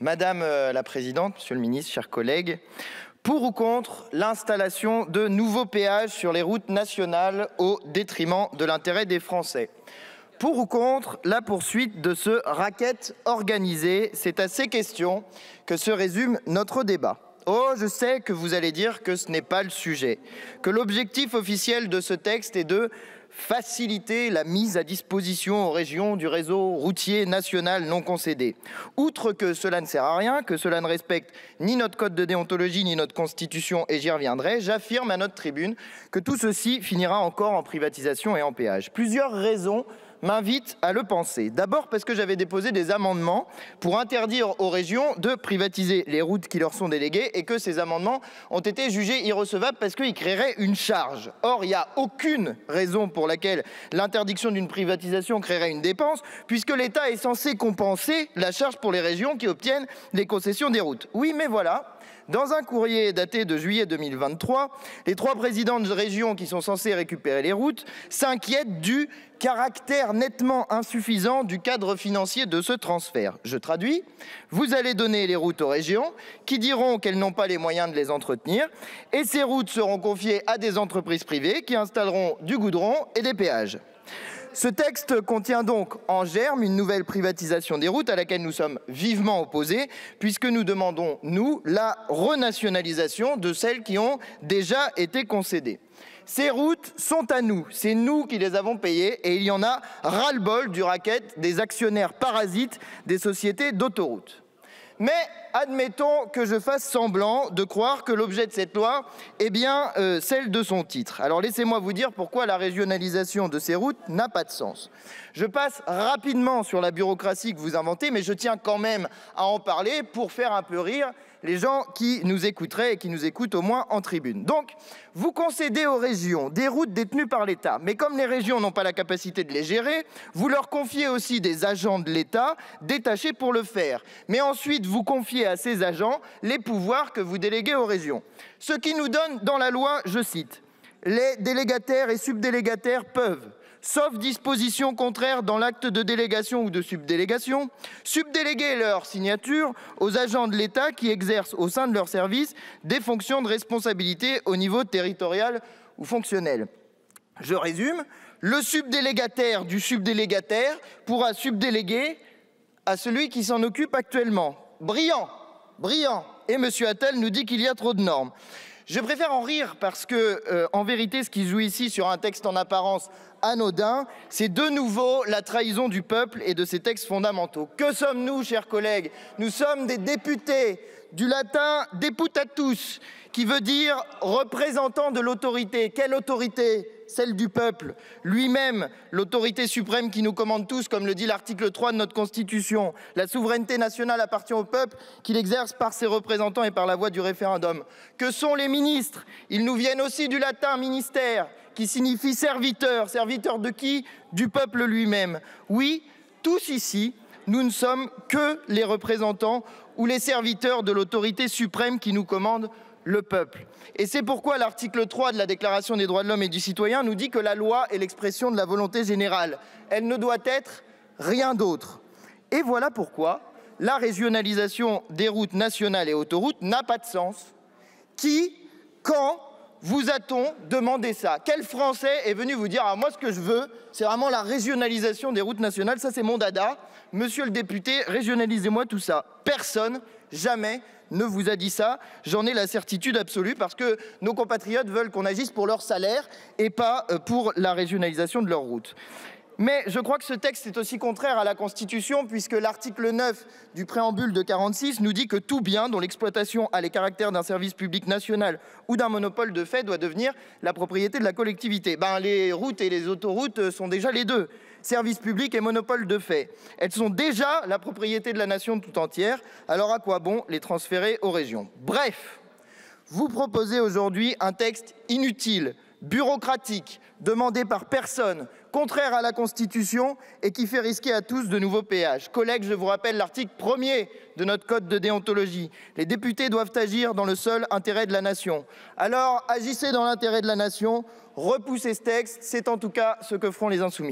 Madame la Présidente, Monsieur le Ministre, chers collègues, pour ou contre l'installation de nouveaux péages sur les routes nationales au détriment de l'intérêt des Français? Pour ou contre la poursuite de ce racket organisé? C'est à ces questions que se résume notre débat. Oh, je sais que vous allez dire que ce n'est pas le sujet, que l'objectif officiel de ce texte est de faciliter la mise à disposition aux régions du réseau routier national non concédé. Outre que cela ne sert à rien, que cela ne respecte ni notre code de déontologie ni notre constitution, et j'y reviendrai, j'affirme à notre tribune que tout ceci finira encore en privatisation et en péage. Plusieurs raisons m'invite à le penser. D'abord parce que j'avais déposé des amendements pour interdire aux régions de privatiser les routes qui leur sont déléguées et que ces amendements ont été jugés irrecevables parce qu'ils créeraient une charge. Or, il n'y a aucune raison pour laquelle l'interdiction d'une privatisation créerait une dépense puisque l'État est censé compenser la charge pour les régions qui obtiennent les concessions des routes. Oui, mais voilà. Dans un courrier daté de juillet 2023, les 3 présidents de régions qui sont censés récupérer les routes s'inquiètent du caractère nettement insuffisant du cadre financier de ce transfert. Je traduis, vous allez donner les routes aux régions qui diront qu'elles n'ont pas les moyens de les entretenir et ces routes seront confiées à des entreprises privées qui installeront du goudron et des péages. Ce texte contient donc en germe une nouvelle privatisation des routes à laquelle nous sommes vivement opposés puisque nous demandons, nous, la renationalisation de celles qui ont déjà été concédées. Ces routes sont à nous, c'est nous qui les avons payées et il y en a ras-le-bol du racket des actionnaires parasites des sociétés d'autoroutes. Mais admettons que je fasse semblant de croire que l'objet de cette loi est bien celle de son titre. Alors laissez-moi vous dire pourquoi la régionalisation de ces routes n'a pas de sens. Je passe rapidement sur la bureaucratie que vous inventez, mais je tiens quand même à en parler pour faire un peu rire les gens qui nous écouteraient et qui nous écoutent au moins en tribune. Donc, vous concédez aux régions des routes détenues par l'État, mais comme les régions n'ont pas la capacité de les gérer, vous leur confiez aussi des agents de l'État détachés pour le faire. Mais ensuite, vous confiez à ces agents les pouvoirs que vous déléguez aux régions. Ce qui nous donne dans la loi, je cite, « Les délégataires et subdélégataires peuvent, sauf disposition contraire dans l'acte de délégation ou de subdélégation, subdéléguer leur signature aux agents de l'État qui exercent au sein de leur service des fonctions de responsabilité au niveau territorial ou fonctionnel. » Je résume, le subdélégataire du subdélégataire pourra subdéléguer à celui qui s'en occupe actuellement. Brillant, brillant. Et M. Attal nous dit qu'il y a trop de normes. Je préfère en rire parce que, en vérité, ce qui joue ici sur un texte en apparence anodin, c'est de nouveau la trahison du peuple et de ses textes fondamentaux. Que sommes-nous, chers collègues? Nous sommes des députés, du latin deputatus, qui veut dire représentant de l'autorité. Quelle autorité? Celle du peuple, lui-même, l'autorité suprême qui nous commande tous, comme le dit l'article 3 de notre Constitution. La souveraineté nationale appartient au peuple, qu'il exerce par ses représentants et par la voie du référendum. Que sont les ministres? Ils nous viennent aussi du latin ministère, qui signifie serviteur. Serviteur de qui? Du peuple lui-même. Oui, tous ici, nous ne sommes que les représentants ou les serviteurs de l'autorité suprême qui nous commande, le peuple. Et c'est pourquoi l'article 3 de la Déclaration des droits de l'homme et du citoyen nous dit que la loi est l'expression de la volonté générale. Elle ne doit être rien d'autre. Et voilà pourquoi la régionalisation des routes nationales et autoroutes n'a pas de sens. Qui, quand vous a-t-on demandé ça? Quel Français est venu vous dire « Ah, moi, ce que je veux, c'est vraiment la régionalisation des routes nationales, ça c'est mon dada. Monsieur le député, régionalisez-moi tout ça. » Personne, jamais, ne vous a dit ça. J'en ai la certitude absolue parce que nos compatriotes veulent qu'on agisse pour leur salaire et pas pour la régionalisation de leurs routes. Mais je crois que ce texte est aussi contraire à la Constitution puisque l'article 9 du préambule de 46 nous dit que tout bien dont l'exploitation a les caractères d'un service public national ou d'un monopole de fait doit devenir la propriété de la collectivité. Les routes et les autoroutes sont déjà les deux. Service public et monopole de fait. Elles sont déjà la propriété de la nation tout entière, alors à quoi bon les transférer aux régions? Bref, vous proposez aujourd'hui un texte inutile, bureaucratique, demandé par personne, contraire à la Constitution et qui fait risquer à tous de nouveaux péages. Collègues, je vous rappelle l'article 1er de notre code de déontologie. Les députés doivent agir dans le seul intérêt de la nation. Alors, agissez dans l'intérêt de la nation, repoussez ce texte, c'est en tout cas ce que feront les Insoumis.